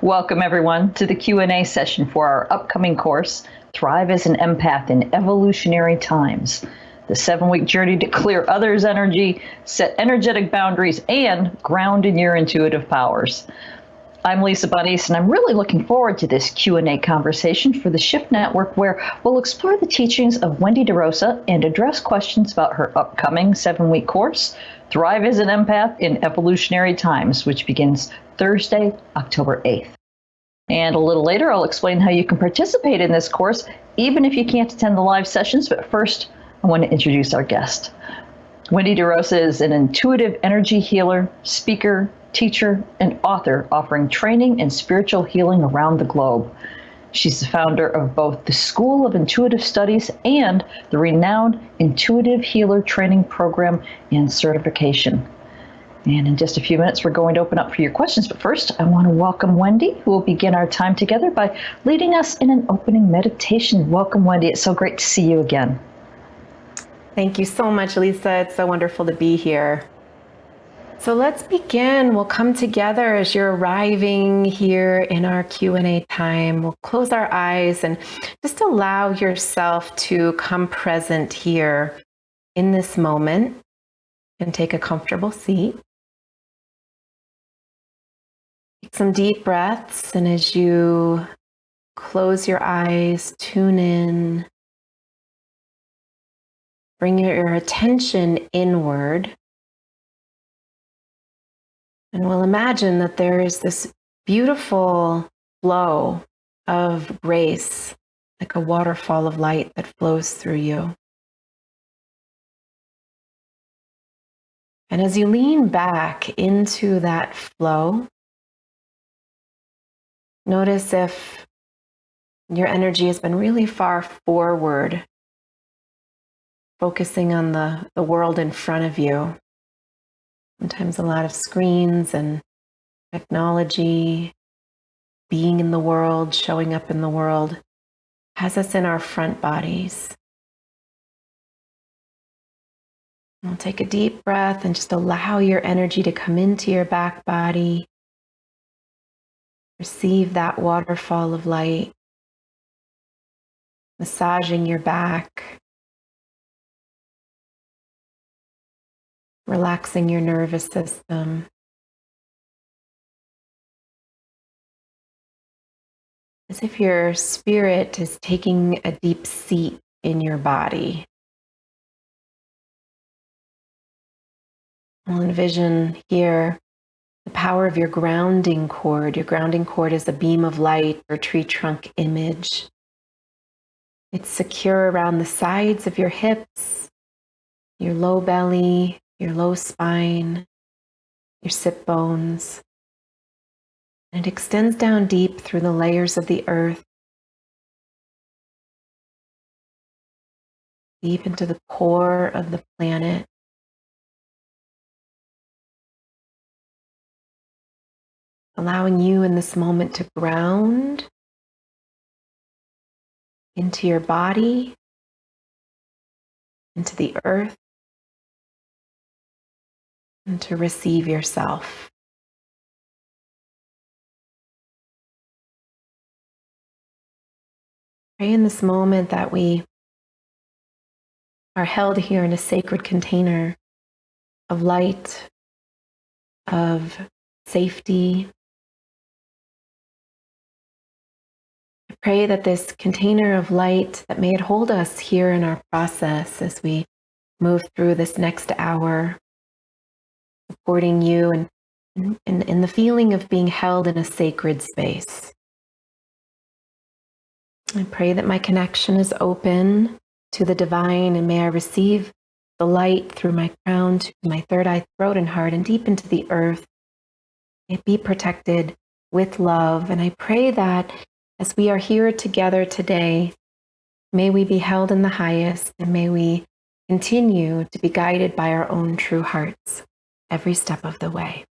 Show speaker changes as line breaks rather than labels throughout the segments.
Welcome, everyone, to the Q&A session for our upcoming course, Thrive as an Empath in Evolutionary Times, the 7-week journey to clear others' energy, set energetic boundaries, and ground in your intuitive powers. I'm Lisa Bunnies, and I'm really looking forward to this Q&A conversation for the Shift Network, where we'll explore the teachings of Wendy Rosa and address questions about her upcoming 7-week course, Thrive as an Empath in Evolutionary Times, which begins Thursday, October 8th. And a little later, I'll explain how you can participate in this course, even if you can't attend the live sessions. But first, I want to introduce our guest. Wendy Rosa is an intuitive energy healer, speaker, teacher, and author offering training and spiritual healing around the globe. She's the founder of both the School of Intuitive Studies and the renowned Intuitive Healer Training Program and Certification. And in just a few minutes, we're going to open up for your questions. But first, I want to welcome Wendy, who will begin our time together by leading us in an opening meditation. Welcome, Wendy. It's so great to see you again.
Thank you so much, Lisa. It's so wonderful to be here. So let's begin. We'll come together as you're arriving here in our Q&A time. We'll close our eyes and just allow yourself to come present here in this moment and take a comfortable seat. Take some deep breaths, and as you close your eyes, tune in. Bring your attention inward. And we'll imagine that there is this beautiful flow of grace, like a waterfall of light that flows through you. And as you lean back into that flow, notice if your energy has been really far forward, focusing on the world in front of you. Sometimes a lot of screens and technology, being in the world, showing up in the world, has us in our front bodies. We'll take a deep breath and just allow your energy to come into your back body. Receive that waterfall of light, massaging your back, relaxing your nervous system. As if your spirit is taking a deep seat in your body. We'll envision here the power of your grounding cord. Your grounding cord is a beam of light or tree trunk image. It's secure around the sides of your hips, your low belly, your low spine, your sit bones. And it extends down deep through the layers of the earth, deep into the core of the planet. Allowing you in this moment to ground into your body, into the earth, and to receive yourself. Pray in this moment that we are held here in a sacred container of light, of safety. I pray that this container of light, that may it hold us here in our process as we move through this next hour, supporting you and the feeling of being held in a sacred space. I pray that my connection is open to the divine, and may I receive the light through my crown to my third eye, throat, and heart, and deep into the earth. May it be protected with love. And I pray that as we are here together today, may we be held in the highest, and may we continue to be guided by our own true hearts every step of the way.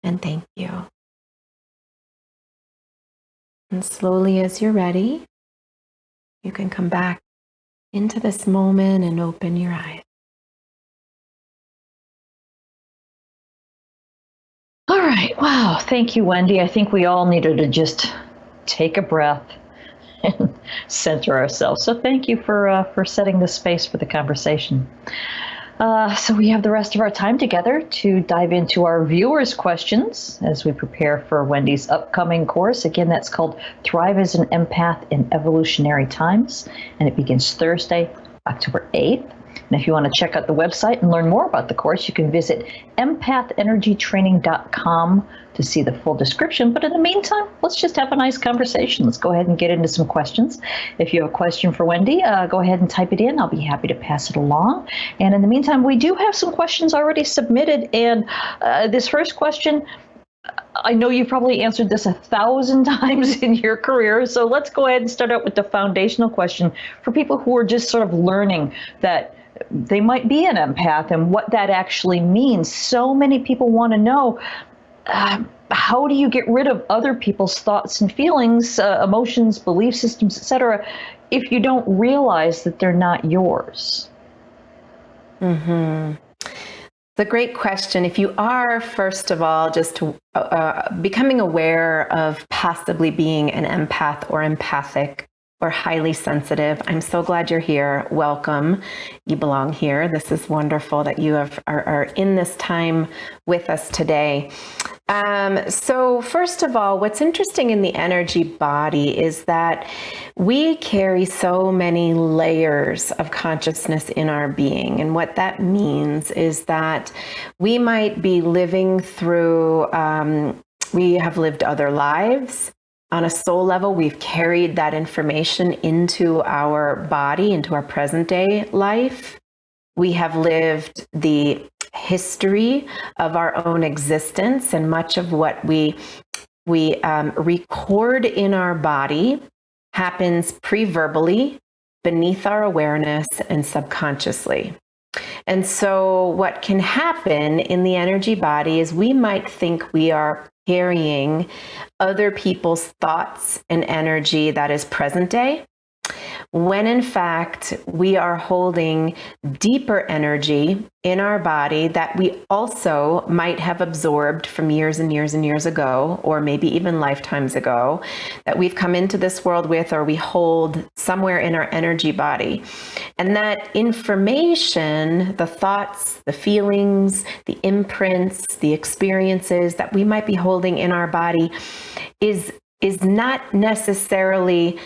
And thank you. And slowly, as you're ready, you can come back into this moment and open your eyes.
All right. Wow. Thank you, Wendy. I think we all needed to just take a breath and center ourselves. So thank you for setting the space for the conversation. So we have the rest of our time together to dive into our viewers' questions as we prepare for Wendy's upcoming course. Again, that's called Thrive as an Empath in Evolutionary Times, and it begins Thursday, October 8th. And if you want to check out the website and learn more about the course, you can visit empathenergytraining.com to see the full description. But in the meantime, let's just have a nice conversation. Let's go ahead and get into some questions. If you have a question for Wendy, go ahead and type it in. I'll be happy to pass it along. And in the meantime, we do have some questions already submitted. And this first question, I know you've probably answered this 1,000 times in your career, so let's go ahead and start out with the foundational question for people who are just sort of learning that they might be an empath and what that actually means. So many people want to know, how do you get rid of other people's thoughts and feelings, emotions, belief systems, etc., if you don't realize that they're not yours?
Mm-hmm. It's a great question. If you are, first of all, just becoming aware of possibly being an empath or empathic or highly sensitive, I'm so glad you're here. Welcome. You belong here. This is wonderful that you are in this time with us today. So first of all, what's interesting in the energy body is that we carry so many layers of consciousness in our being. And what that means is that we might be living through, we have lived other lives. On a soul level, we've carried that information into our body, into our present day life. We have lived the history of our own existence, and much of what we record in our body happens pre-verbally, beneath our awareness, and subconsciously. And so what can happen in the energy body is we might think we are carrying other people's thoughts and energy that is present day, when in fact we are holding deeper energy in our body that we also might have absorbed from years and years and years ago, or maybe even lifetimes ago, that we've come into this world with, or we hold somewhere in our energy body. And that information, the thoughts, the feelings, the imprints, the experiences that we might be holding in our body is not necessarily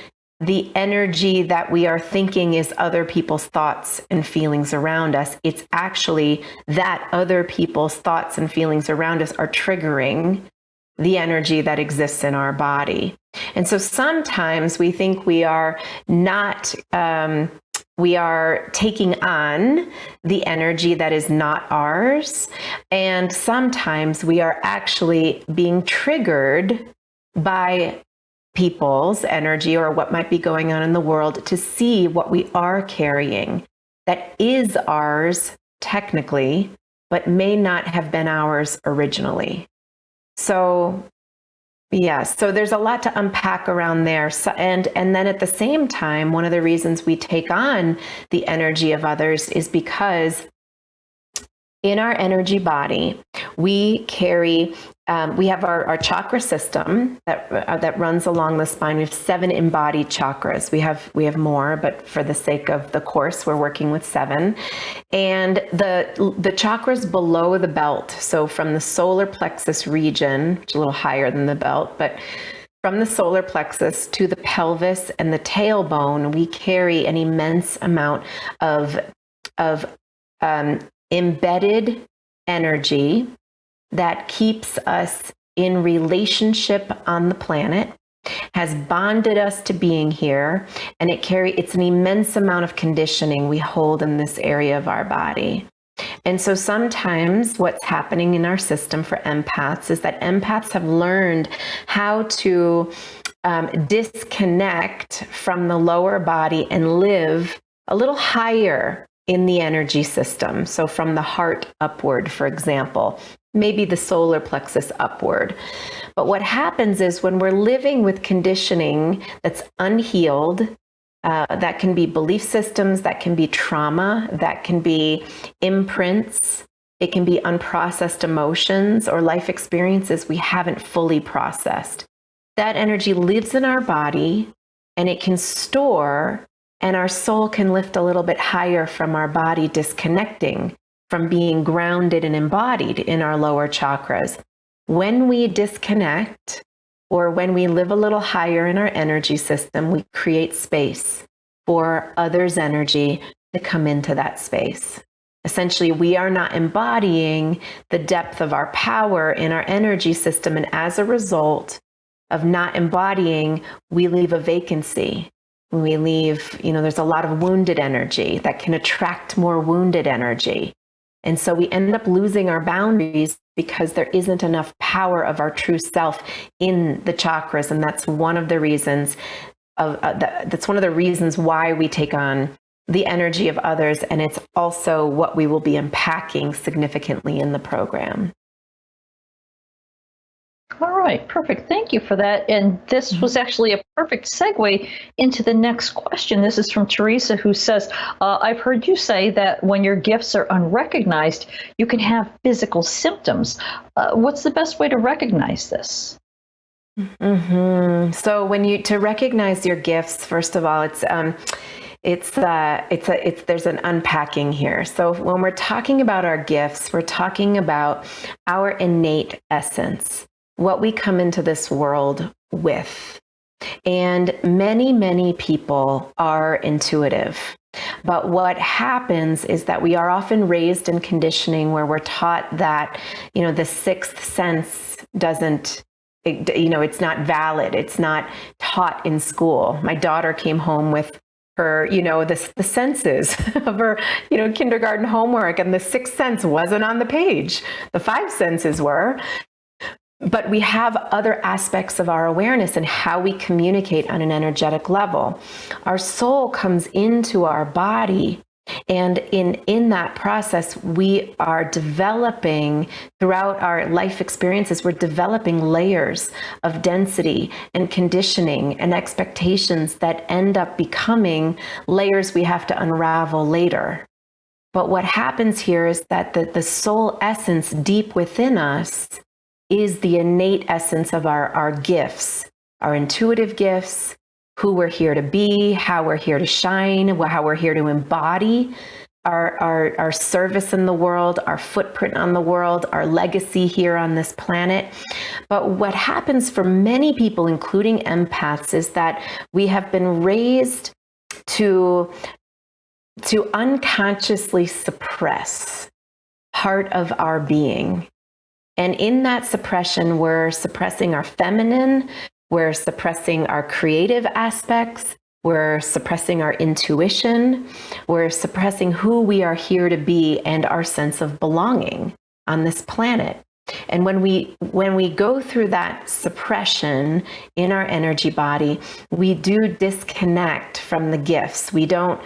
the energy that we are thinking is other people's thoughts and feelings around us. It's actually that other people's thoughts and feelings around us are triggering the energy that exists in our body. And so sometimes we think we are not, we are taking on the energy that is not ours. And sometimes we are actually being triggered by people's energy or what might be going on in the world to see what we are carrying that is ours technically, but may not have been ours originally. So yes, so there's a lot to unpack around there. So, and then at the same time, one of the reasons we take on the energy of others is because in our energy body, we carry, we have our chakra system that runs along the spine. We have 7 embodied chakras. We have more, but for the sake of the course, we're working with 7. And the chakras below the belt, so from the solar plexus region, which is a little higher than the belt, but from the solar plexus to the pelvis and the tailbone, we carry an immense amount of embedded energy that keeps us in relationship on the planet, has bonded us to being here, and it's an immense amount of conditioning we hold in this area of our body. And so sometimes what's happening in our system for empaths is that empaths have learned how to disconnect from the lower body and live a little higher in the energy system. So from the heart upward, for example, maybe the solar plexus upward. But what happens is when we're living with conditioning that's unhealed, that can be belief systems, that can be trauma, that can be imprints, It can be unprocessed emotions or life experiences we haven't fully processed. That energy lives in our body and it can store, and our soul can lift a little bit higher from our body, disconnecting from being grounded and embodied in our lower chakras. When we disconnect, or when we live a little higher in our energy system, we create space for others' energy to come into that space. Essentially, we are not embodying the depth of our power in our energy system. And as a result of not embodying, we leave a vacancy. We leave, there's a lot of wounded energy that can attract more wounded energy. And so we end up losing our boundaries because there isn't enough power of our true self in the chakras. And that's one of the reasons why we take on the energy of others. And it's also what we will be unpacking significantly in the program.
All right, perfect. Thank you for that. And this was actually a perfect segue into the next question. This is from Teresa, who says, I've heard you say that when your gifts are unrecognized, you can have physical symptoms. What's the best way to recognize this?
Mm-hmm. So to recognize your gifts, first of all, there's an unpacking here. So when we're talking about our gifts, we're talking about our innate essence, what we come into this world with. And many, many people are intuitive. But what happens is that we are often raised in conditioning where we're taught that, the sixth sense it's not valid. It's not taught in school. My daughter came home with her, the senses of her, kindergarten homework, and the sixth sense wasn't on the page. The five senses were. But we have other aspects of our awareness and how we communicate on an energetic level. Our soul comes into our body, and in that process, we are developing, throughout our life experiences, we're developing layers of density and conditioning and expectations that end up becoming layers we have to unravel later. But what happens here is that the soul essence deep within us is the innate essence of our gifts, our intuitive gifts, who we're here to be, how we're here to shine, how we're here to embody our service in the world, our footprint on the world, our legacy here on this planet. But what happens for many people, including empaths, is that we have been raised to unconsciously suppress part of our being. And in that suppression, we're suppressing our feminine, we're suppressing our creative aspects, we're suppressing our intuition, we're suppressing who we are here to be and our sense of belonging on this planet. And when we go through that suppression in our energy body, we do disconnect from the gifts. We don't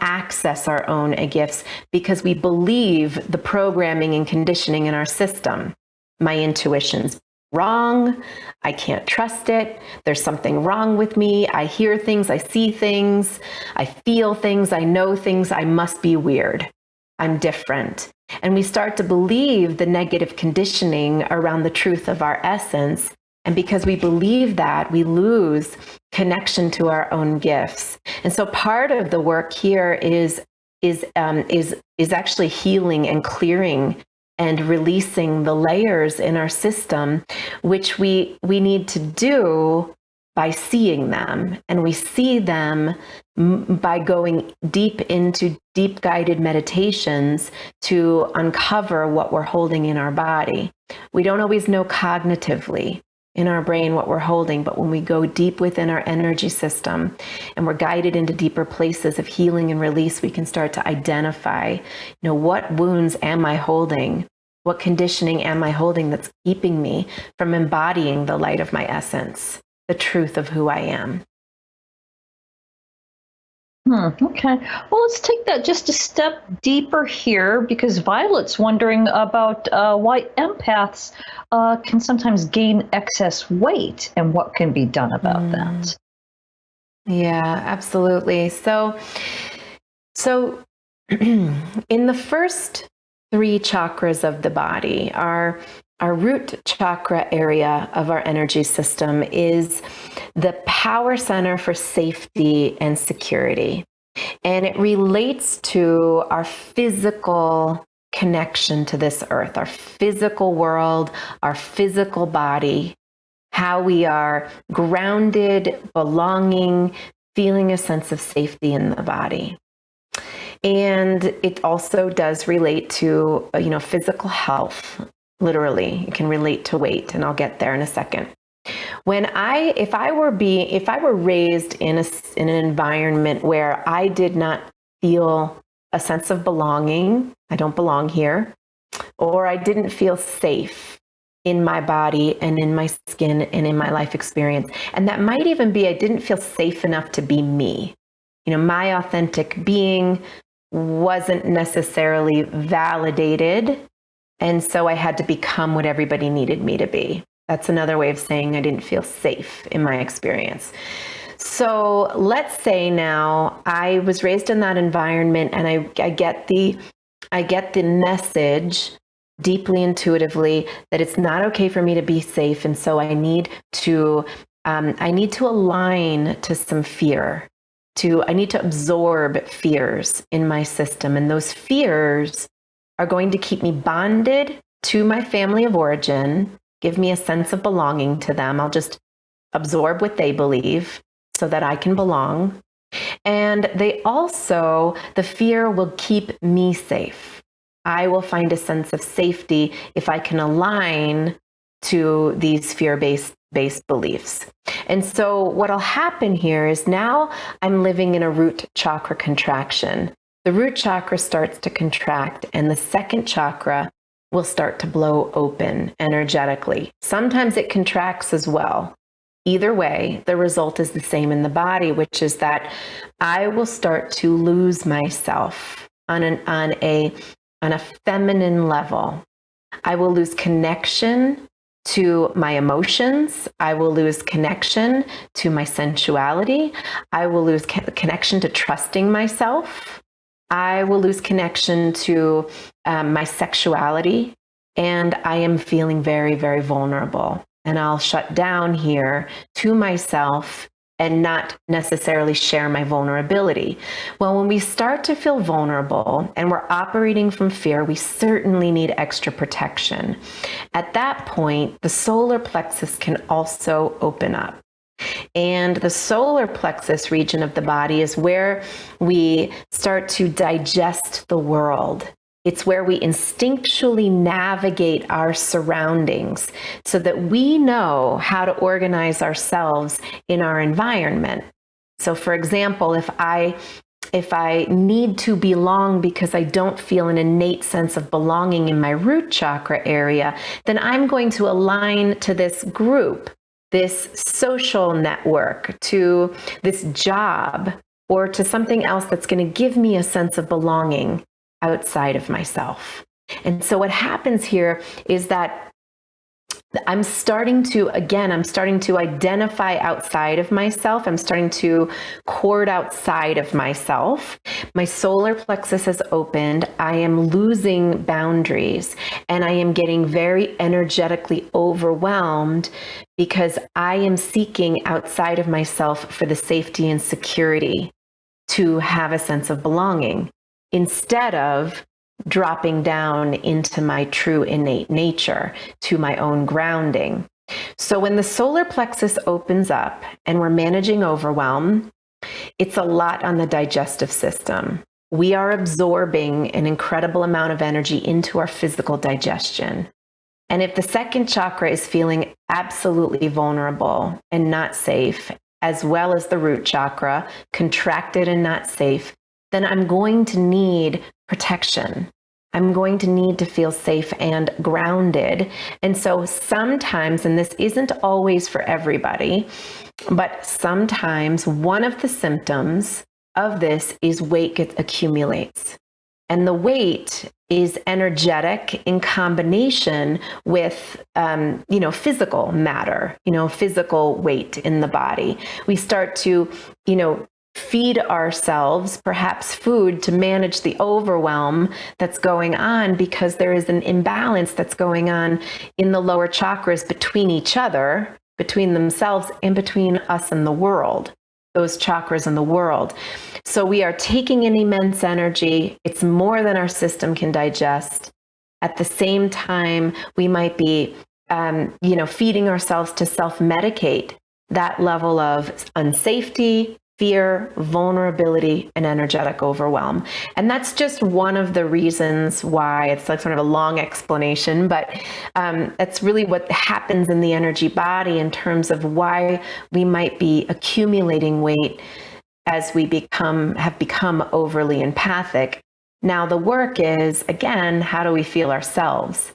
access our own gifts because we believe the programming and conditioning in our system. My intuition's wrong. I can't trust it. There's something wrong with me. I hear things. I see things. I feel things. I know things. I must be weird. I'm different. And we start to believe the negative conditioning around the truth of our essence. And because we believe that, we lose connection to our own gifts. And so part of the work here is actually healing and clearing and releasing the layers in our system, which we need to do by seeing them. And we see them by going deep into deep guided meditations to uncover what we're holding in our body. We don't always know cognitively in our brain what we're holding, but when we go deep within our energy system and we're guided into deeper places of healing and release, we can start to identify, what wounds am I holding? What conditioning am I holding that's keeping me from embodying the light of my essence, the truth of who I am?
Okay. Well, let's take that just a step deeper here, because Violet's wondering about why empaths can sometimes gain excess weight and what can be done about that.
Yeah, absolutely. So in the first three chakras of the body. Our root chakra area of our energy system is the power center for safety and security. And it relates to our physical connection to this earth, our physical world, our physical body, how we are grounded, belonging, feeling a sense of safety in the body. And it also does relate to, physical health. Literally, it can relate to weight, and I'll get there in a second. If I were raised in an environment where I did not feel a sense of belonging, I don't belong here, or I didn't feel safe in my body and in my skin and in my life experience, and that might even be I didn't feel safe enough to be me. My authentic being wasn't necessarily validated, and so I had to become what everybody needed me to be. That's another way of saying I didn't feel safe in my experience. So let's say now I was raised in that environment, and I get the message deeply intuitively that it's not okay for me to be safe, and so I need to align to some fear. I need to absorb fears in my system, and those fears are going to keep me bonded to my family of origin, give me a sense of belonging to them. I'll just absorb what they believe so that I can belong. And the fear will keep me safe. I will find a sense of safety if I can align to these fear-based beliefs. And so what'll happen here is now I'm living in a root chakra contraction. The root chakra starts to contract, and the second chakra will start to blow open energetically. Sometimes it contracts as well. Either way, the result is the same in the body, which is that I will start to lose myself on a feminine level. I will lose connection to my emotions. I will lose connection to my sensuality. I will lose connection to trusting myself. I will lose connection to my sexuality, and I am feeling very, very vulnerable. And I'll shut down here to myself and not necessarily share my vulnerability. Well, when we start to feel vulnerable and we're operating from fear, we certainly need extra protection. At that point, the solar plexus can also open up. And the solar plexus region of the body is where we start to digest the world. It's where we instinctually navigate our surroundings so that we know how to organize ourselves in our environment. So for example, if I need to belong because I don't feel an innate sense of belonging in my root chakra area, then I'm going to align to this group, this social network, to this job, or to something else that's going to give me a sense of belonging outside of myself. And so what happens here is that I'm starting to identify outside of myself. I'm starting to cord outside of myself. My solar plexus has opened. I am losing boundaries, and I am getting very energetically overwhelmed because I am seeking outside of myself for the safety and security to have a sense of belonging, instead of dropping down into my true innate nature, to my own grounding. So when the solar plexus opens up and we're managing overwhelm, it's a lot on the digestive system. We are absorbing an incredible amount of energy into our physical digestion. And if the second chakra is feeling absolutely vulnerable and not safe, as well as the root chakra, contracted and not safe, then I'm going to need protection. I'm going to need to feel safe and grounded. And so sometimes, and this isn't always for everybody, but sometimes one of the symptoms of this is weight accumulates. And the weight is energetic in combination with, physical matter, physical weight in the body. We start to, feed ourselves perhaps food to manage the overwhelm that's going on, because there is an imbalance that's going on in the lower chakras between each other, between themselves and between us and the world, those chakras in the world. So we are taking in immense energy. It's more than our system can digest. At the same time, we might be feeding ourselves to self-medicate that level of unsafety, fear, vulnerability, and energetic overwhelm. And that's just one of the reasons why. It's like sort of a long explanation, but that's really what happens in the energy body in terms of why we might be accumulating weight as we have become overly empathic. Now the work is, again, how do we feel ourselves?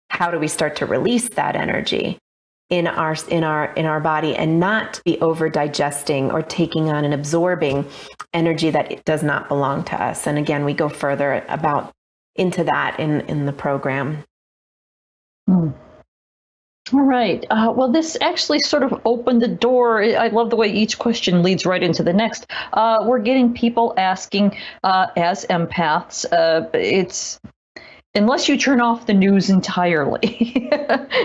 How do we start to release that energy in our body and not be over digesting or taking on and absorbing energy that it does not belong to us? And again, we go further into that in the program.
All right. Well, this actually sort of opened the door. I love the way each question leads right into the next. We're getting people asking, as empaths, it's unless you turn off the news entirely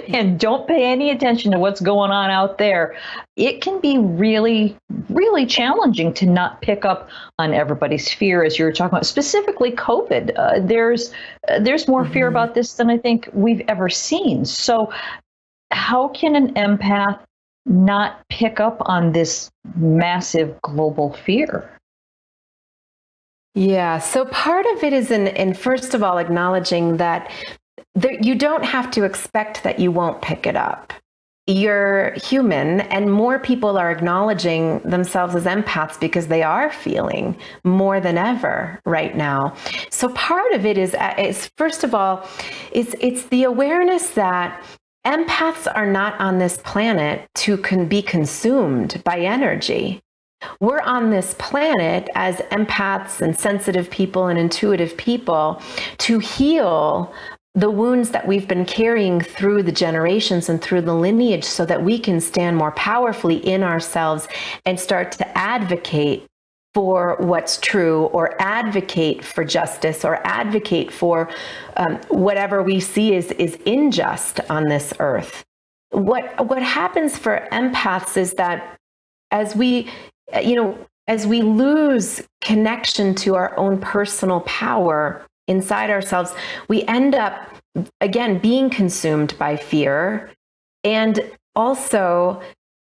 and don't pay any attention to what's going on out there, it can be really, really challenging to not pick up on everybody's fear, as you were talking about, specifically COVID. There's more fear about this than I think we've ever seen. So how can an empath not pick up on this massive global fear?
Yeah, so part of it is in first of all, acknowledging that you don't have to expect that you won't pick it up. You're human, and more people are acknowledging themselves as empaths because they are feeling more than ever right now. So part of it is first of all, it's the awareness that empaths are not on this planet to be consumed by energy. We're on this planet as empaths and sensitive people and intuitive people to heal the wounds that we've been carrying through the generations and through the lineage, so that we can stand more powerfully in ourselves and start to advocate for what's true, or advocate for justice, or advocate for whatever we see is unjust on this earth. What happens for empaths is that as we lose connection to our own personal power inside ourselves, we end up, again, being consumed by fear. And also,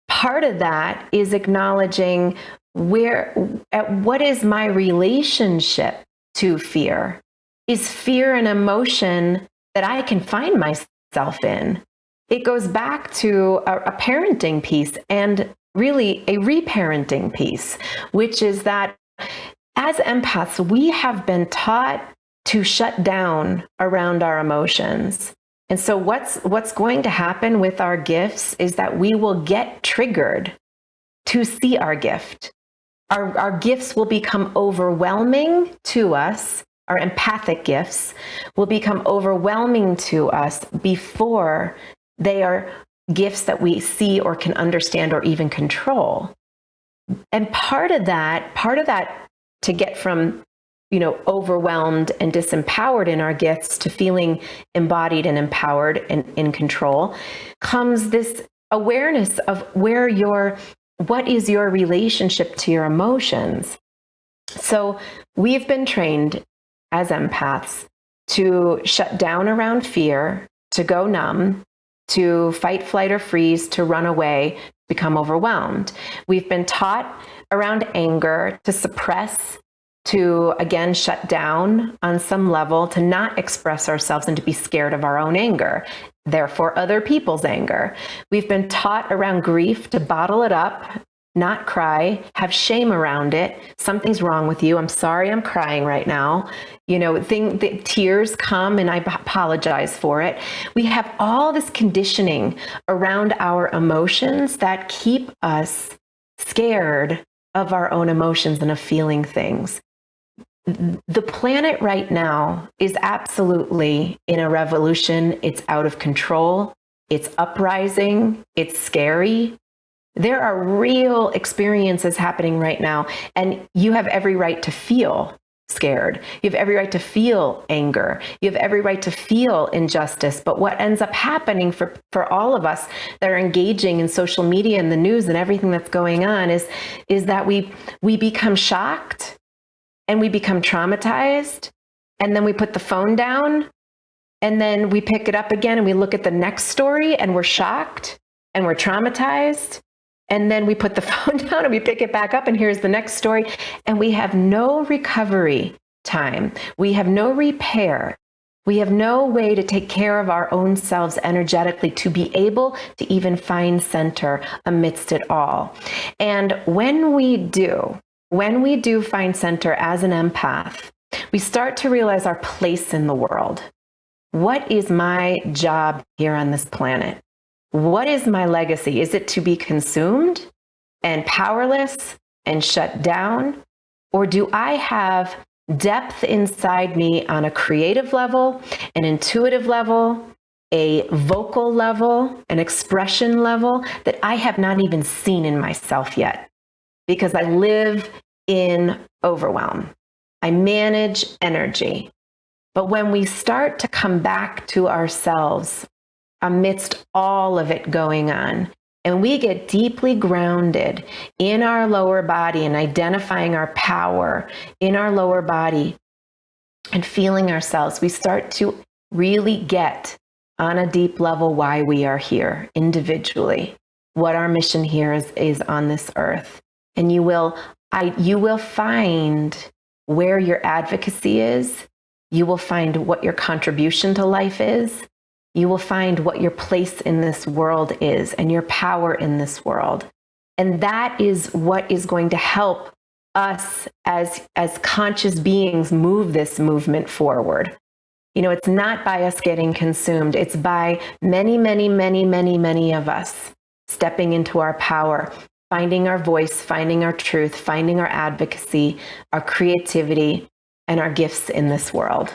part of that is acknowledging what is my relationship to fear? Is fear an emotion that I can find myself in? It goes back to a parenting piece, and really a reparenting piece, which is that as empaths, we have been taught to shut down around our emotions. And so what's going to happen with our gifts is that we will get triggered to see our gift. Our gifts will become overwhelming to us. Our empathic gifts will become overwhelming to us before they are gifts that we see or can understand or even control. And part of that to get from, overwhelmed and disempowered in our gifts to feeling embodied and empowered and in control, comes this awareness of what is your relationship to your emotions. So we've been trained as empaths to shut down around fear, to go numb, to fight, flight, or freeze, to run away, become overwhelmed. We've been taught around anger to suppress, to again shut down on some level, to not express ourselves and to be scared of our own anger, therefore other people's anger. We've been taught around grief to bottle it up, not cry, have shame around it. Something's wrong with you. I'm sorry, I'm crying right now. The tears come and I apologize for it. We have all this conditioning around our emotions that keep us scared of our own emotions and of feeling things. The planet right now is absolutely in a revolution. It's out of control. It's uprising. It's scary. There are real experiences happening right now, and you have every right to feel scared. You have every right to feel anger. You have every right to feel injustice. But what ends up happening for all of us that are engaging in social media and the news and everything that's going on is that we become shocked and we become traumatized, and then we put the phone down, and then we pick it up again and we look at the next story and we're shocked and we're traumatized. And then we put the phone down and we pick it back up and here's the next story. And we have no recovery time. We have no repair. We have no way to take care of our own selves energetically to be able to even find center amidst it all. And when we do find center as an empath, we start to realize our place in the world. What is my job here on this planet? What is my legacy? Is it to be consumed and powerless and shut down? Or do I have depth inside me on a creative level, an intuitive level, a vocal level, an expression level that I have not even seen in myself yet? Because I live in overwhelm. I manage energy. But when we start to come back to ourselves amidst all of it going on, and we get deeply grounded in our lower body and identifying our power in our lower body and feeling ourselves, we start to really get on a deep level why we are here individually, what our mission here is on this earth. And you will find where your advocacy is. You will find what your contribution to life is. You will find what your place in this world is and your power in this world. And that is what is going to help us as conscious beings move this movement forward. You know, it's not by us getting consumed. It's by many, many, many, many, many of us stepping into our power, finding our voice, finding our truth, finding our advocacy, our creativity, and our gifts in this world.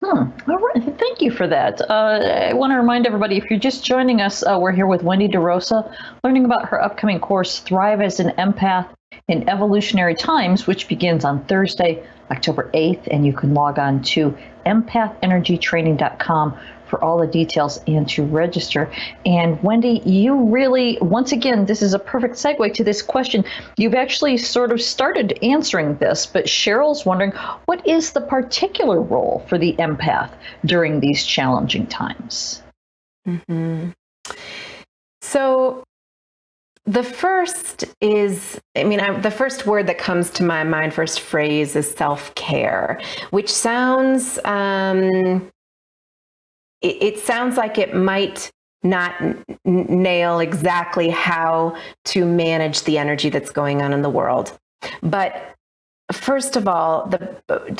All right. Thank you for that. I want to remind everybody, if you're just joining us, we're here with Wendy DeRosa, learning about her upcoming course, Thrive as an Empath in Evolutionary Times, which begins on Thursday, October 8th. And you can log on to empathenergytraining.com for all the details and to register. And Wendy, you really, once again, this is a perfect segue to this question. You've actually sort of started answering this, but Cheryl's wondering, what is the particular role for the empath during these challenging times?
Mm-hmm. So the first is, the first word that comes to my mind, first phrase is self-care, which sounds, it sounds like it might not nail exactly how to manage the energy that's going on in the world. But first of all,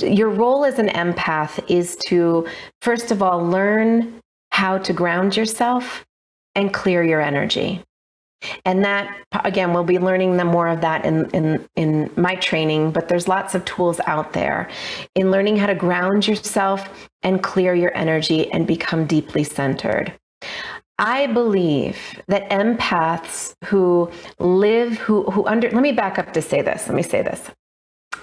your role as an empath is to, first of all, learn how to ground yourself and clear your energy. And that, again, we'll be learning more of that in my training, but there's lots of tools out there in learning how to ground yourself and clear your energy and become deeply centered. I believe that empaths let me back up to say this. Let me say this.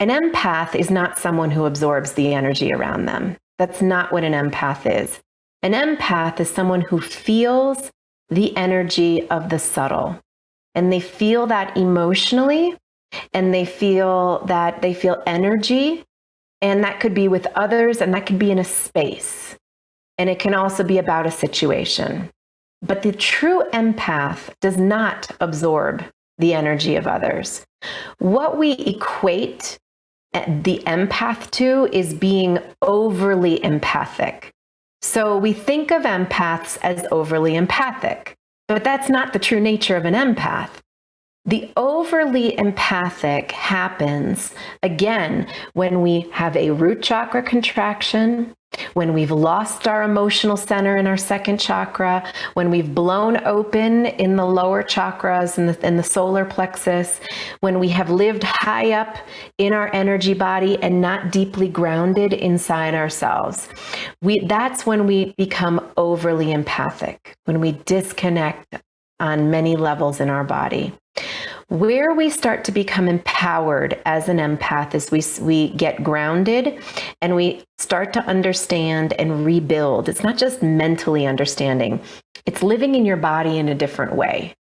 An empath is not someone who absorbs the energy around them. That's not what an empath is. An empath is someone who feels the energy of the subtle, and they feel that emotionally, and they feel energy, and that could be with others, and that could be in a space, and it can also be about a situation. But the true empath does not absorb the energy of others. What we equate the empath to is being overly empathic. So we think of empaths as overly empathic, but that's not the true nature of an empath. The overly empathic happens, again, when we have a root chakra contraction, when we've lost our emotional center in our second chakra, when we've blown open in the lower chakras in the solar plexus, when we have lived high up in our energy body and not deeply grounded inside ourselves. That's when we become overly empathic, when we disconnect on many levels in our body. Where we start to become empowered as an empath is we get grounded and we start to understand and rebuild. It's not just mentally understanding, it's living in your body in a different way,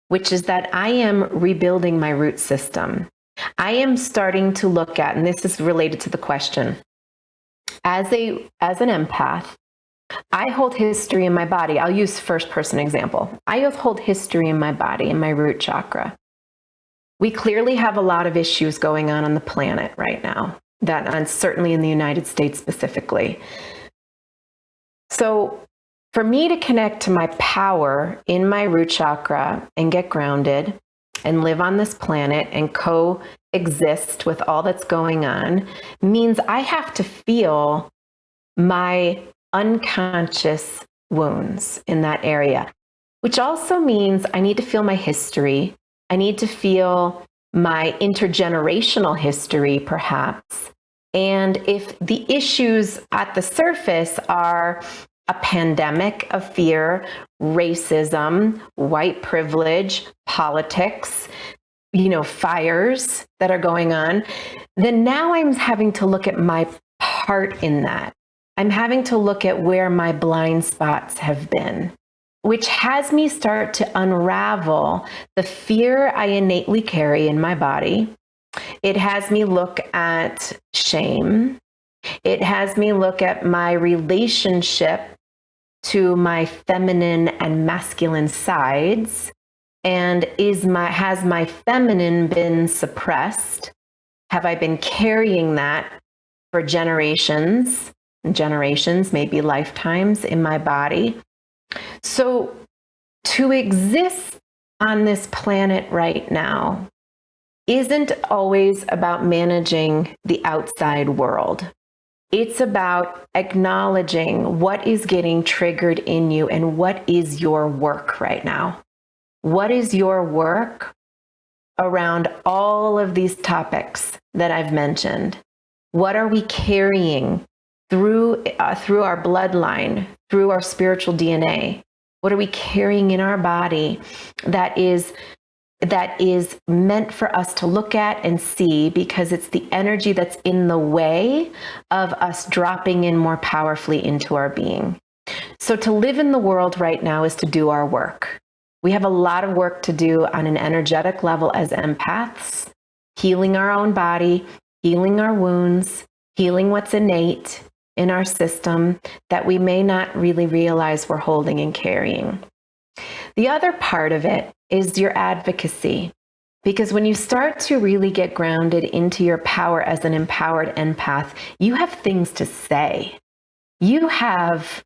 which is that I am rebuilding my root system. I am starting to look at, and this is related to the question, as an empath, I hold history in my body. I'll use first person example. I hold history in my body, in my root chakra. We clearly have a lot of issues going on the planet right now, and certainly in the United States specifically. So for me to connect to my power in my root chakra and get grounded and live on this planet and coexist with all that's going on means I have to feel my unconscious wounds in that area, which also means I need to feel my history. I need to feel my intergenerational history, perhaps. And if the issues at the surface are a pandemic of fear, racism, white privilege, politics, fires that are going on, then now I'm having to look at my part in that. I'm having to look at where my blind spots have been, which has me start to unravel the fear I innately carry in my body. It has me look at shame. It has me look at my relationship to my feminine and masculine sides. And has my feminine been suppressed? Have I been carrying that for generations, maybe lifetimes in my body? So to exist on this planet right now isn't always about managing the outside world. It's about acknowledging what is getting triggered in you and what is your work right now. What is your work around all of these topics that I've mentioned? What are we carrying through our bloodline, through our spiritual DNA? What are we carrying in our body that is meant for us to look at and see, because it's the energy that's in the way of us dropping in more powerfully into our being? So to live in the world right now is to do our work. We have a lot of work to do on an energetic level as empaths, healing our own body, healing our wounds, healing what's innate in our system that we may not really realize we're holding and carrying. The other part of it is your advocacy, because when you start to really get grounded into your power as an empowered empath, you have things to say. You have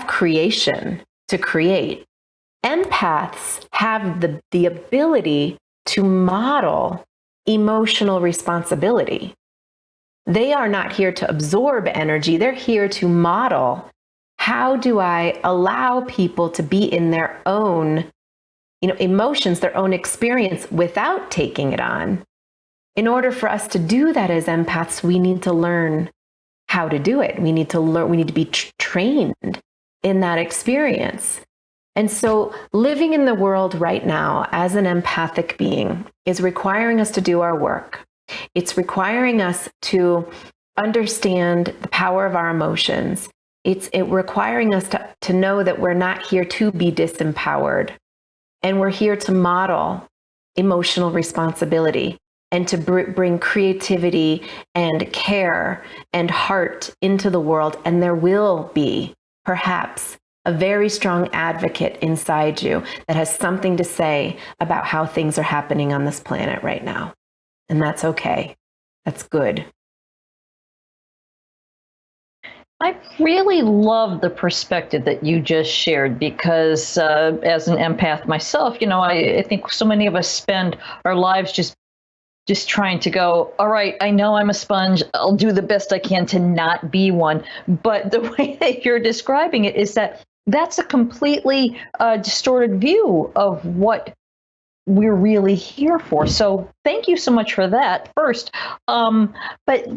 creation to create. Empaths have the ability to model emotional responsibility. They are not here to absorb energy. They're here to model. How do I allow people to be in their own, emotions, their own experience without taking it on? In order for us to do that as empaths, we need to learn how to do it. We need to be trained in that experience. And so living in the world right now as an empathic being is requiring us to do our work. It's requiring us to understand the power of our emotions. It's requiring us to know that we're not here to be disempowered, and we're here to model emotional responsibility and to bring creativity and care and heart into the world. And there will be perhaps a very strong advocate inside you that has something to say about how things are happening on this planet right now. And that's okay. That's good.
I really love the perspective that you just shared because as an empath myself, I think so many of us spend our lives just trying to go, all right, I know I'm a sponge. I'll do the best I can to not be one. But the way that you're describing it is that that's a completely distorted view of what we're really here for. So thank you so much for that first. But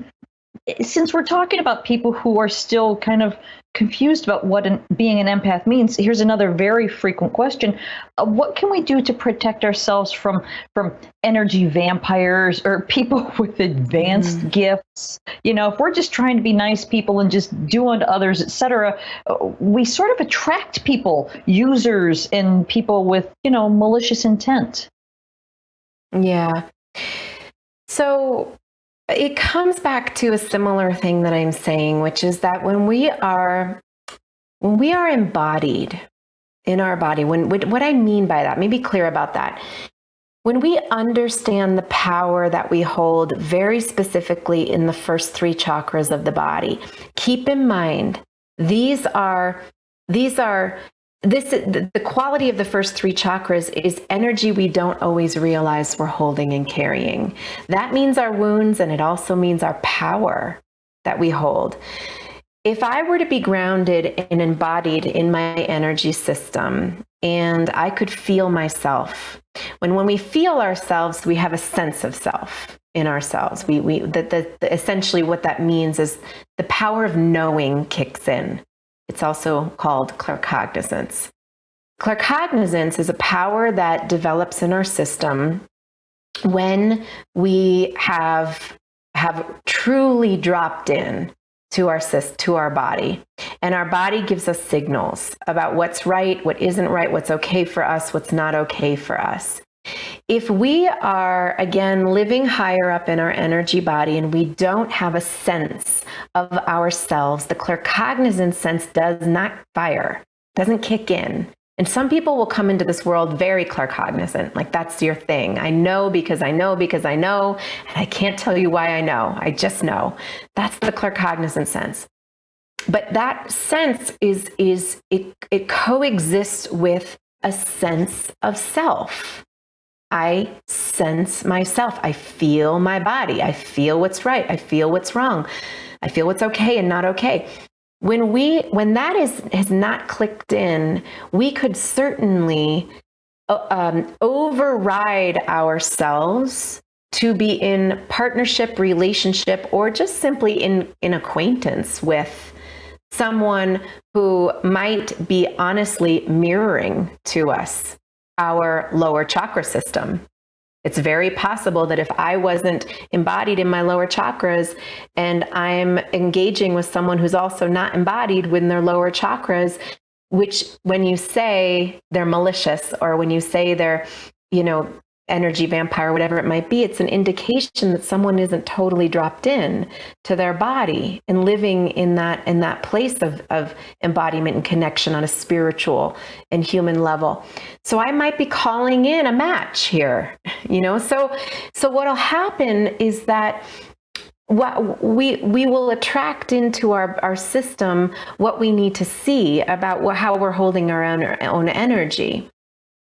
since we're talking about people who are still kind of confused about what being an empath means, here's another very frequent question. What can we do to protect ourselves from energy vampires or people with advanced gifts? If we're just trying to be nice people and just do unto others, etc., we sort of attract people, users, and people with, malicious intent.
Yeah. So it comes back to a similar thing that I'm saying, which is that when we are embodied in our body, what I mean by that, maybe clear about that. When we understand the power that we hold very specifically in the first three chakras of the body, keep in mind, the quality of the first three chakras is energy we don't always realize we're holding and carrying. That means our wounds, and it also means our power that we hold. If I were to be grounded and embodied in my energy system, and I could feel myself, when we feel ourselves, we have a sense of self in ourselves. Essentially what that means is the power of knowing kicks in. It's also called claircognizance. Claircognizance is a power that develops in our system when we have truly dropped in to our body. And our body gives us signals about what's right, what isn't right, what's okay for us, what's not okay for us. If we are, again, living higher up in our energy body and we don't have a sense of ourselves, the claircognizant sense does not fire, doesn't kick in. And some people will come into this world very claircognizant, like that's your thing. I know because I know because I know, and I can't tell you why I know. I just know. That's the claircognizant sense. But that sense it coexists with a sense of self. I sense myself. I feel my body. I feel what's right. I feel what's wrong. I feel what's okay and not okay. When that has not clicked in, we could certainly override ourselves to be in partnership, relationship, or just simply in acquaintance with someone who might be honestly mirroring to us our lower chakra system. It's very possible that if I wasn't embodied in my lower chakras and I'm engaging with someone who's also not embodied within their lower chakras, which when you say they're malicious or when you say they're, energy vampire, whatever it might be, it's an indication that someone isn't totally dropped in to their body and living in that place of embodiment and connection on a spiritual and human level. So I might be calling in a match here, so what'll happen is that what we will attract into our system what we need to see about how we're holding our own energy.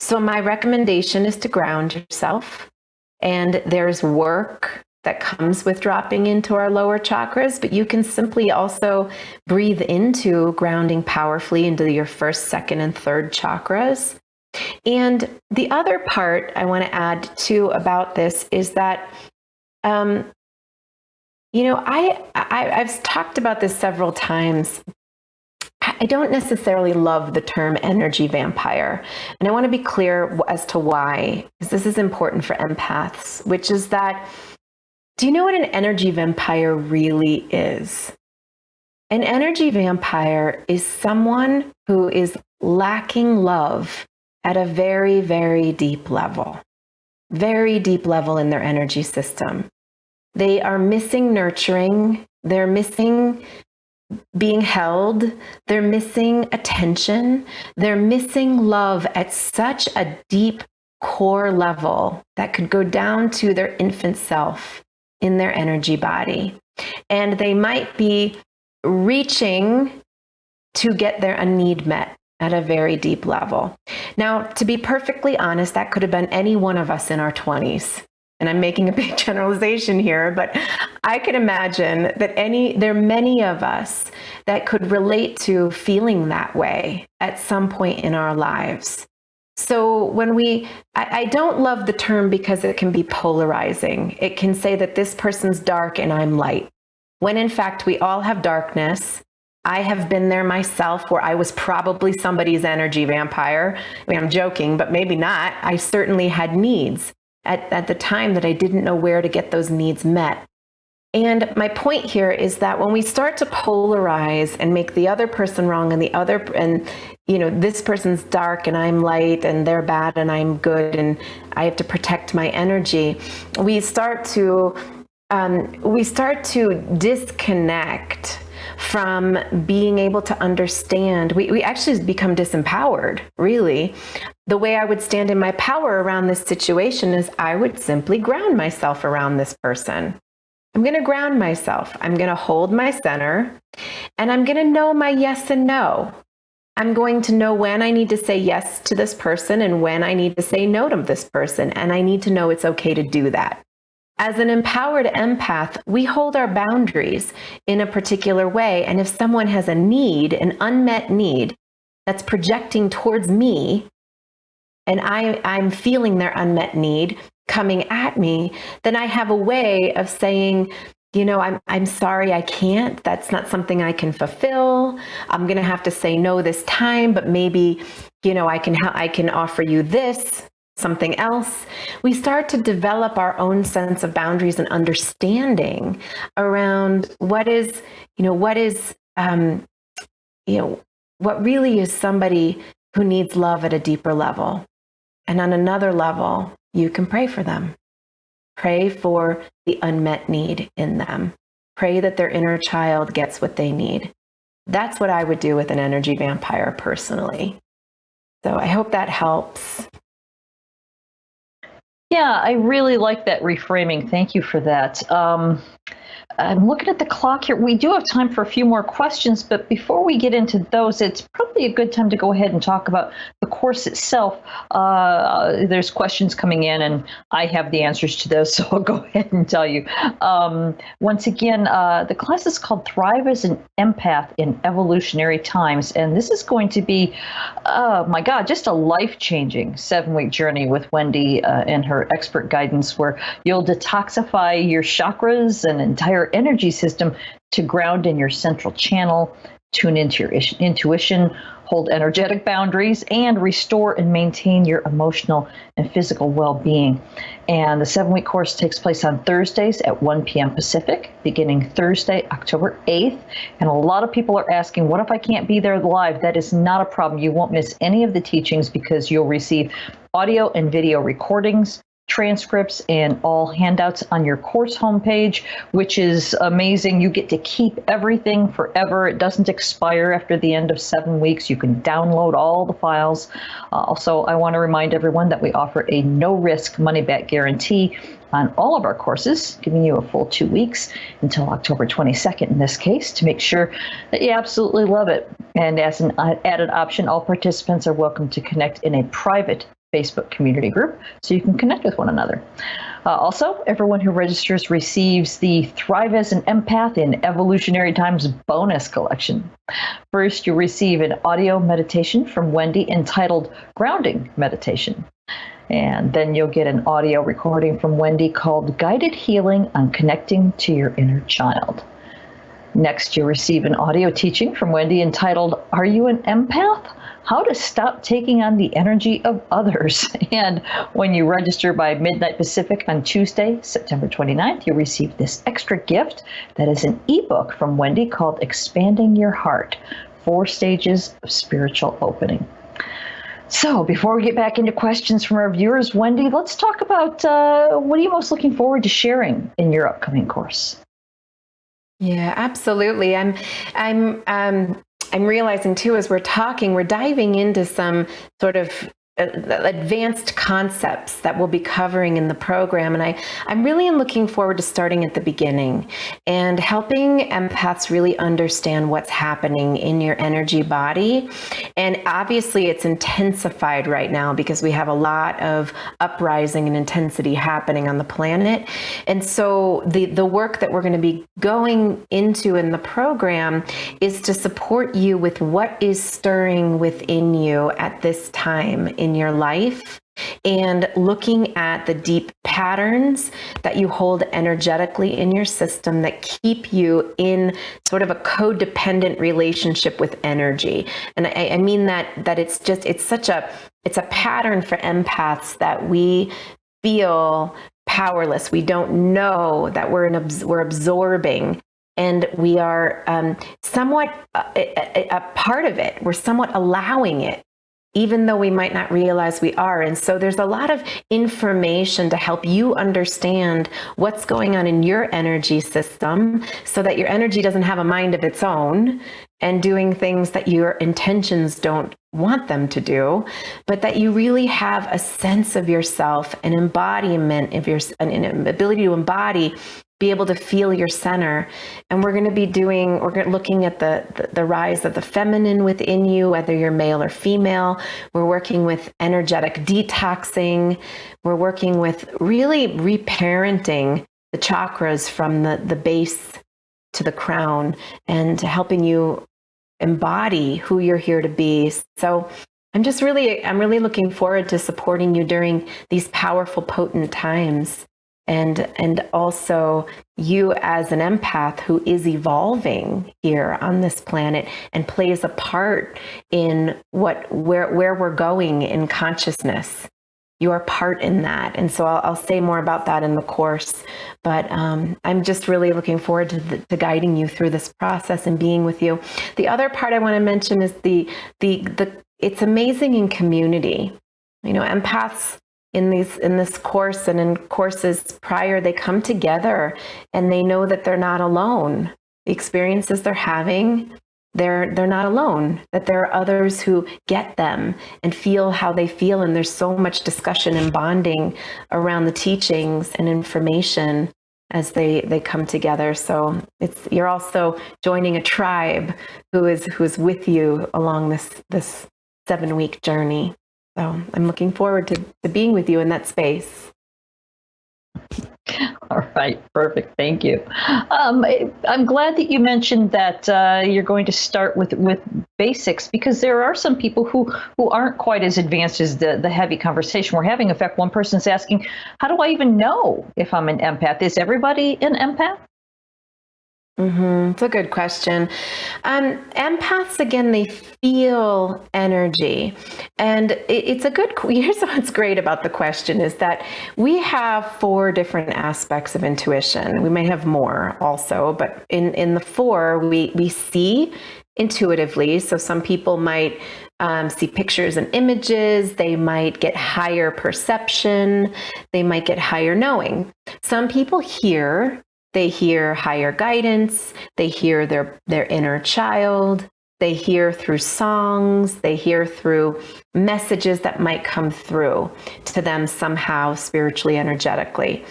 So my recommendation is to ground yourself, and there's work that comes with dropping into our lower chakras, but you can simply also breathe into grounding powerfully into your first, second, and third chakras. And the other part I want to add too about this is that, I've talked about this several times. I don't necessarily love the term energy vampire. And I want to be clear as to why, because this is important for empaths, which is that, do you know what an energy vampire really is? An energy vampire is someone who is lacking love at a very, very deep level in their energy system. They are missing nurturing. They're missing being held, they're missing attention, they're missing love at such a deep core level that could go down to their infant self in their energy body. And they might be reaching to get a need met at a very deep level. Now, to be perfectly honest, that could have been any one of us in our 20s. And I'm making a big generalization here, but I can imagine that there are many of us that could relate to feeling that way at some point in our lives. So when I don't love the term because it can be polarizing. It can say that this person's dark and I'm light, when in fact we all have darkness. I have been there myself, where I was probably somebody's energy vampire. I mean, I'm joking, but maybe not. I certainly had needs at the time that I didn't know where to get those needs met. And my point here is that when we start to polarize and make the other person wrong and this person's dark and I'm light and they're bad and I'm good and I have to protect my energy, we start to disconnect from being able to understand. We actually become disempowered, really. The way I would stand in my power around this situation is I would simply ground myself around this person. I'm going to ground myself. I'm going to hold my center, and I'm going to know my yes and no. I'm going to know when I need to say yes to this person and when I need to say no to this person, and I need to know it's okay to do that. As an empowered empath, we hold our boundaries in a particular way. And if someone has a need, an unmet need that's projecting towards me, and I'm feeling their unmet need coming at me, then I have a way of saying, I'm sorry, I can't. That's not something I can fulfill. I'm going to have to say no this time, but maybe, I can offer you this. Something else. We start to develop our own sense of boundaries and understanding around what really is somebody who needs love at a deeper level. And on another level, you can pray for them. Pray for the unmet need in them. Pray that their inner child gets what they need. That's what I would do with an energy vampire personally. So I hope that helps.
Yeah, I really like that reframing. Thank you for that. I'm looking at the clock here. We do have time for a few more questions, but before we get into those, it's probably a good time to go ahead and talk about the course itself. There's questions coming in, and I have the answers to those, so I'll go ahead and tell you. Once again, the class is called Thrive as an Empath in Evolutionary Times, and this is going to be, oh my God, just a life-changing 7-week journey with Wendy and her expert guidance, where you'll detoxify your chakras and entire energy system to ground in your central channel, tune into your intuition, hold energetic boundaries, and restore and maintain your emotional and physical well-being. And the 7-week course takes place on Thursdays at 1 p.m. Pacific, beginning Thursday, October 8th. And a lot of people are asking, what if I can't be there live? That is not a problem. You won't miss any of the teachings because you'll receive audio and video recordings, transcripts, and all handouts on your course homepage, which is amazing. You get to keep everything forever. It doesn't expire after the end of 7 weeks. You can download all the files. Also, I want to remind everyone that we offer a no-risk money-back guarantee on all of our courses, giving you a full 2 weeks until October 22nd in this case, to make sure that you absolutely love it. And as an added option, all participants are welcome to connect in a private Facebook community group so you can connect with one another. Also, everyone who registers receives the Thrive as an Empath in Evolutionary Times bonus collection. First, you'll receive an audio meditation from Wendy entitled Grounding Meditation. And then you'll get an audio recording from Wendy called Guided Healing on Connecting to Your Inner Child. Next, you'll receive an audio teaching from Wendy entitled Are You an Empath? How to Stop Taking on the Energy of Others. And when you register by midnight Pacific on Tuesday, September 29th, you'll receive this extra gift that is an ebook from Wendy called Expanding Your Heart, 4 Stages of Spiritual Opening. So before we get back into questions from our viewers, Wendy, let's talk about what are you most looking forward to sharing in your upcoming course?
Yeah, absolutely. I'm realizing too, as we're talking, we're diving into some sort of advanced concepts that we'll be covering in the program. And I'm really looking forward to starting at the beginning and helping empaths really understand what's happening in your energy body. And obviously it's intensified right now because we have a lot of uprising and intensity happening on the planet. And so the work that we're going to be going into in the program is to support you with what is stirring within you at this time in your life, and looking at the deep patterns that you hold energetically in your system that keep you in sort of a codependent relationship with energy. And I mean that it's a pattern for empaths that we feel powerless. We don't know that we're absorbing, and we are somewhat a part of it. We're somewhat allowing it, even though we might not realize we are. And so there's a lot of information to help you understand what's going on in your energy system so that your energy doesn't have a mind of its own and doing things that your intentions don't want them to do, but that you really have a sense of yourself, an embodiment of an ability to embody, be able to feel your center. And we're looking at the rise of the feminine within you, whether you're male or female. We're working with energetic detoxing. We're working with really reparenting the chakras from the base to the crown and helping you embody who you're here to be. So I'm really looking forward to supporting you during these powerful, potent times. And also you as an empath who is evolving here on this planet and plays a part in where we're going in consciousness. You are part in that. And so I'll say more about that in the course, but I'm just really looking forward to guiding you through this process and being with you. The other part I want to mention is it's amazing in community. You know, empaths in this course and in courses prior, they come together and they know that they're not alone. The experiences they're having, they're not alone, that there are others who get them and feel how they feel. And there's so much discussion and bonding around the teachings and information as they come together. So you're also joining a tribe who is with you along this 7-week journey. So I'm looking forward to being with you in that space.
All right, perfect. Thank you. I'm glad that you mentioned that you're going to start with basics, because there are some people who aren't quite as advanced as the heavy conversation we're having. In fact, one person's asking, how do I even know if I'm an empath? Is everybody an empath?
It's a good question. Empaths, again, they feel energy. And here's what's great about the question is that we have 4 different aspects of intuition. We may have more also, but in the 4, we see intuitively. So some people might see pictures and images. They might get higher perception. They might get higher knowing. Some people hear. They hear higher guidance. They hear their inner child. They hear through songs. They hear through messages that might come through to them somehow spiritually, energetically.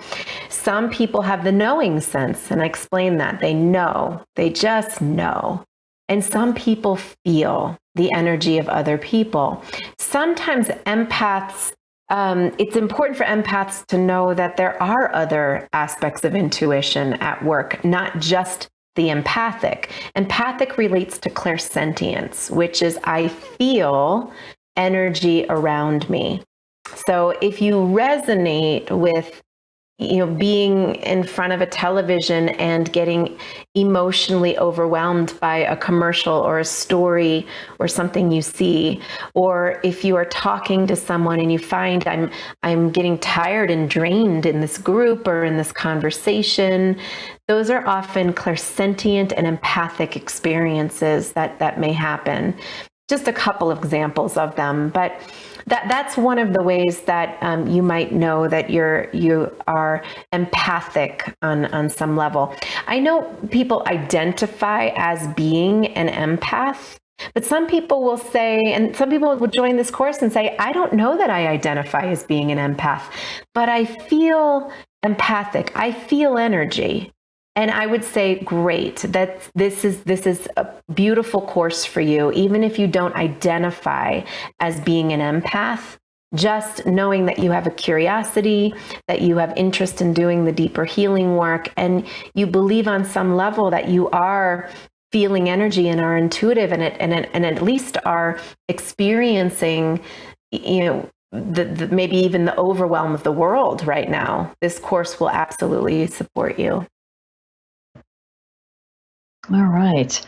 Some people have the knowing sense, and I explain that. They know. They just know. And some people feel the energy of other people. Sometimes empaths, it's important for empaths to know that there are other aspects of intuition at work, not just the empathic. Empathic relates to clairsentience, which is I feel energy around me. So if you resonate with being in front of a television and getting emotionally overwhelmed by a commercial or a story or something you see, or if you are talking to someone and you find I'm getting tired and drained in this group or in this conversation, those are often clairsentient and empathic experiences that may happen. Just a couple of examples of them, but that's one of the ways that you might know that you are empathic on some level. I know people identify as being an empath But some people will say, and some people will join this course and say, I don't know that I identify as being an empath, but I feel empathic. I feel energy. And I would say, great, that this is a beautiful course for you, even if you don't identify as being an empath. Just knowing that you have a curiosity, that you have interest in doing the deeper healing work, and you believe on some level that you are feeling energy and are intuitive and at least are experiencing, the maybe even the overwhelm of the world right now. This course will absolutely support you.
All right.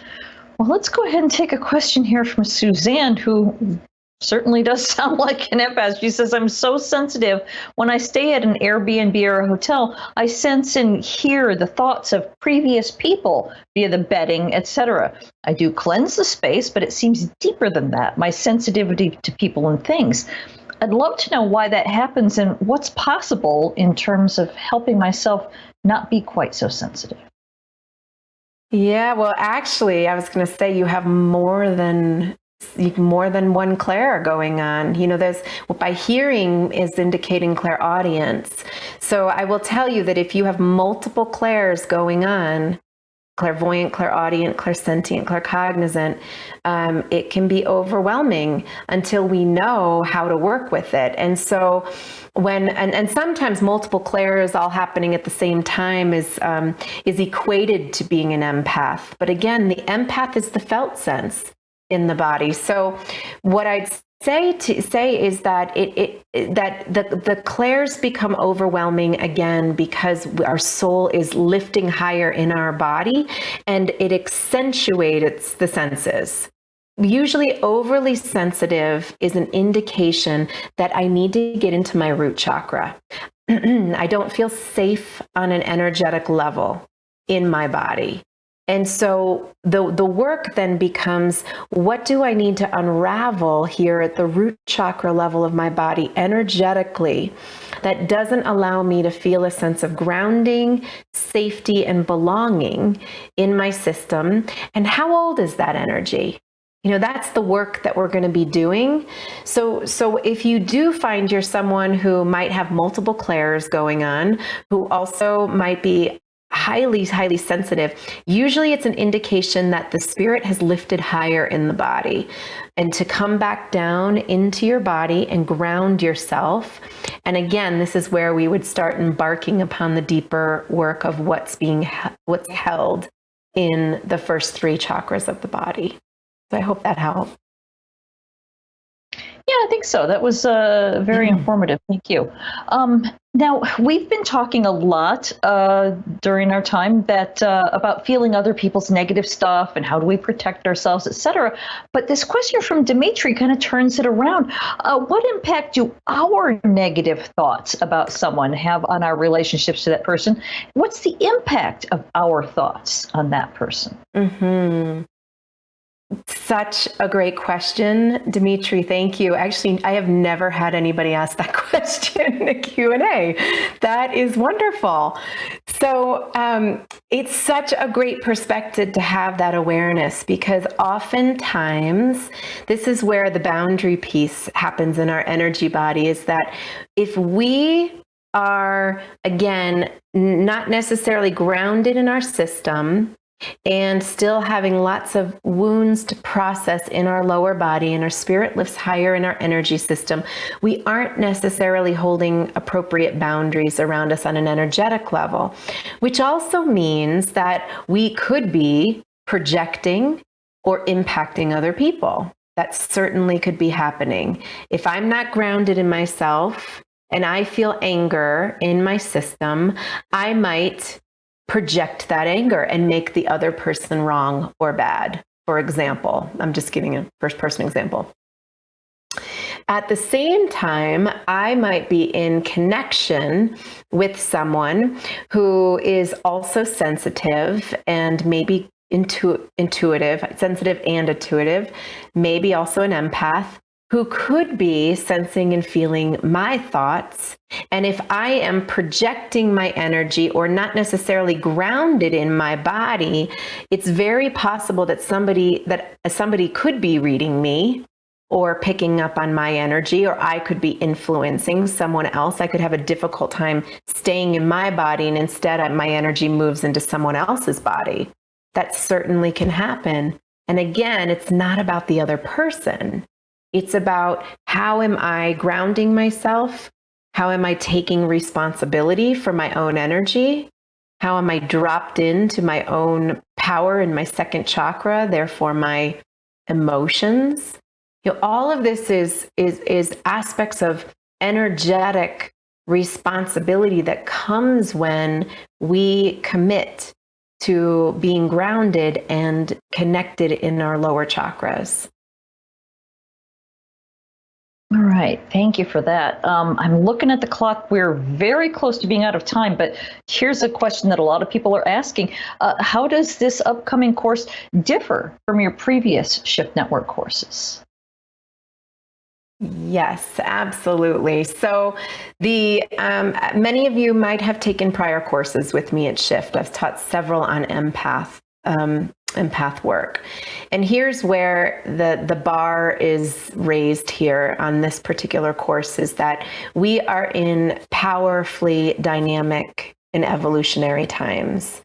Well, let's go ahead and take a question here from Suzanne, who certainly does sound like an empath. She says, I'm so sensitive. When I stay at an Airbnb or a hotel, I sense and hear the thoughts of previous people via the bedding, etc. I do cleanse the space, but it seems deeper than that, my sensitivity to people and things. I'd love to know why that happens and what's possible in terms of helping myself not be quite so sensitive.
Yeah, well, actually, I was going to say you have more than one Claire going on. There's by hearing is indicating clairaudience. So I will tell you that if you have multiple Claires going on, clairvoyant, clairaudient, clairsentient, claircognizant, it can be overwhelming until we know how to work with it. And so and sometimes multiple clairs all happening at the same time is equated to being an empath. But again, the empath is the felt sense in the body. So what I'd say is that the clairs become overwhelming again because our soul is lifting higher in our body and it accentuates the senses. Usually overly sensitive is an indication that I need to get into my root chakra. I don't feel safe on an energetic level in my body. And so the work then becomes, what do I need to unravel here at the root chakra level of my body energetically that doesn't allow me to feel a sense of grounding, safety, and belonging in my system? And how old is that energy? That's the work that we're going to be doing. So if you do find you're someone who might have multiple clairs going on, who also might be highly, highly sensitive, usually it's an indication that the spirit has lifted higher in the body, and to come back down into your body and ground yourself. And again, this is where we would start embarking upon the deeper work of what's held in the first three chakras of the body. So I hope that helped.
Yeah, I think so. That was very informative. Thank you. Now, we've been talking a lot during our time about feeling other people's negative stuff and how do we protect ourselves, etc. But this question from Dimitri kind of turns it around. What impact do our negative thoughts about someone have on our relationships to that person? What's the impact of our thoughts on that person?
Mm-hmm. Such a great question, Dimitri. Thank you. Actually, I have never had anybody ask that question in a Q&A. That is wonderful. So it's such a great perspective to have that awareness, because oftentimes this is where the boundary piece happens in our energy body, is that if we are, again, not necessarily grounded in our system, and still having lots of wounds to process in our lower body, and our spirit lifts higher in our energy system, we aren't necessarily holding appropriate boundaries around us on an energetic level, which also means that we could be projecting or impacting other people. That certainly could be happening. If I'm not grounded in myself and I feel anger in my system, I might project that anger and make the other person wrong or bad. For example, I'm just giving a first person example. At the same time, I might be in connection with someone who is also sensitive and maybe intuitive, sensitive and intuitive, maybe also an empath, who could be sensing and feeling my thoughts. And if I am projecting my energy or not necessarily grounded in my body, it's very possible that somebody could be reading me or picking up on my energy, or I could be influencing someone else. I could have a difficult time staying in my body, and instead my energy moves into someone else's body. That certainly can happen. And again, it's not about the other person. It's about, how am I grounding myself? How am I taking responsibility for my own energy? How am I dropped into my own power in my second chakra, therefore my emotions? All of this is aspects of energetic responsibility that comes when we commit to being grounded and connected in our lower chakras.
All right. Thank you for that. I'm looking at the clock. We're very close to being out of time, but here's a question that a lot of people are asking. How does this upcoming course differ from your previous Shift Network courses?
Yes, absolutely. So many of you might have taken prior courses with me at Shift. I've taught several on empath work. And here's where the bar is raised here on this particular course, is that we are in powerfully dynamic and evolutionary times.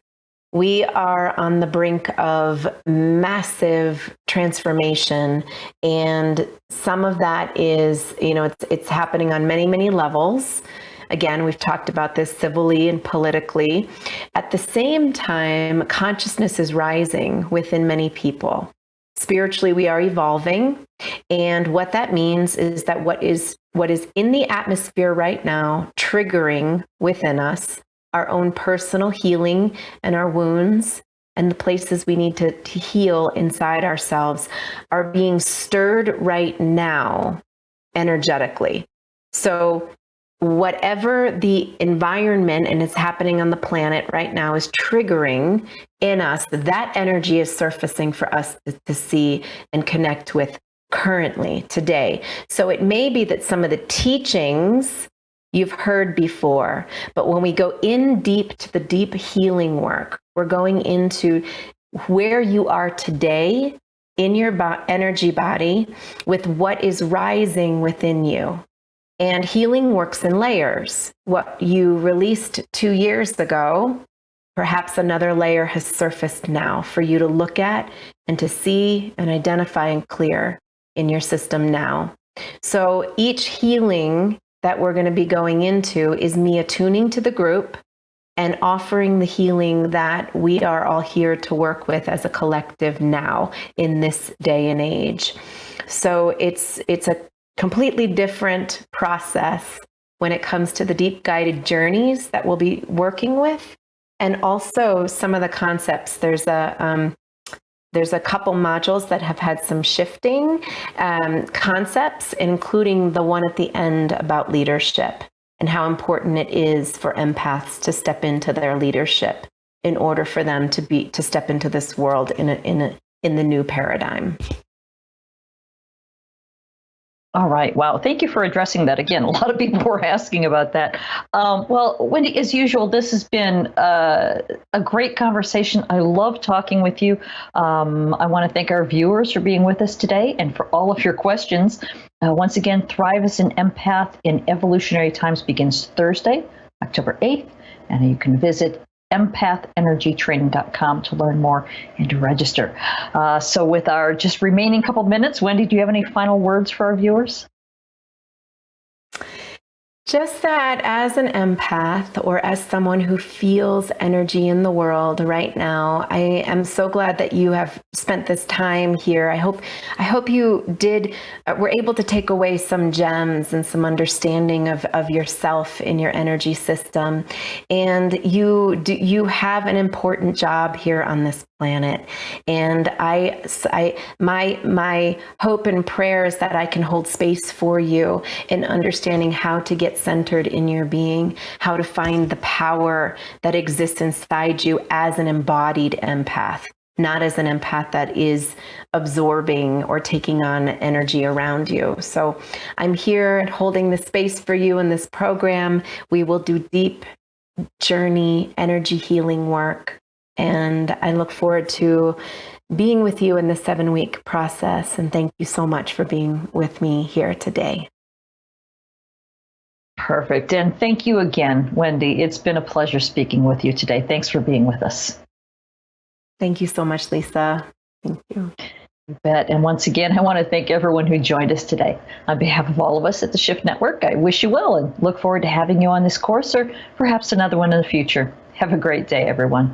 We are on the brink of massive transformation, and some of that is, it's happening on many, many levels. Again, we've talked about this civilly and politically. At the same time, consciousness is rising within many people. Spiritually, we are evolving. And what that means is that what is in the atmosphere right now, triggering within us our own personal healing and our wounds and the places we need to heal inside ourselves, are being stirred right now energetically. So whatever the environment and is happening on the planet right now is triggering in us, that energy is surfacing for us to see and connect with currently, today. So it may be that some of the teachings you've heard before, but when we go in deep to the deep healing work, we're going into where you are today in your energy body with what is rising within you. And healing works in layers. What you released 2 years ago, perhaps another layer has surfaced now for you to look at and to see and identify and clear in your system now. So each healing that we're going to be going into is me attuning to the group and offering the healing that we are all here to work with as a collective now in this day and age. So it's a completely different process when it comes to the deep guided journeys that we'll be working with, and also some of the concepts. There's a couple modules that have had some shifting concepts, including the one at the end about leadership and how important it is for empaths to step into their leadership in order for them to step into this world in the new paradigm.
All right. Wow. Thank you for addressing that. Again, a lot of people were asking about that. Well, Wendy, as usual, this has been a great conversation. I love talking with you. I want to thank our viewers for being with us today and for all of your questions. Once again, Thrive as an Empath in Evolutionary Times begins Thursday, October 8th, and you can visit empathenergytraining.com to learn more and to register. So with our just remaining couple minutes, Wendy, do you have any final words for our viewers?
Just that as an empath, or as someone who feels energy in the world right now, I am so glad that you have spent this time here. I hope you were able to take away some gems and some understanding of yourself in your energy system. And you have an important job here on this planet. And my hope and prayer is that I can hold space for you in understanding how to get centered in your being, how to find the power that exists inside you as an embodied empath. not as an empath that is absorbing or taking on energy around you. So I'm here holding the space for you in this program. We will do deep journey, energy healing work. And I look forward to being with you in the 7-week process. And thank you so much for being with me here today.
Perfect. And thank you again, Wendy. It's been a pleasure speaking with you today. Thanks for being with us.
Thank you so much, Lisa. Thank you.
You bet. And once again, I want to thank everyone who joined us today. On behalf of all of us at the Shift Network, I wish you well and look forward to having you on this course or perhaps another one in the future. Have a great day, everyone.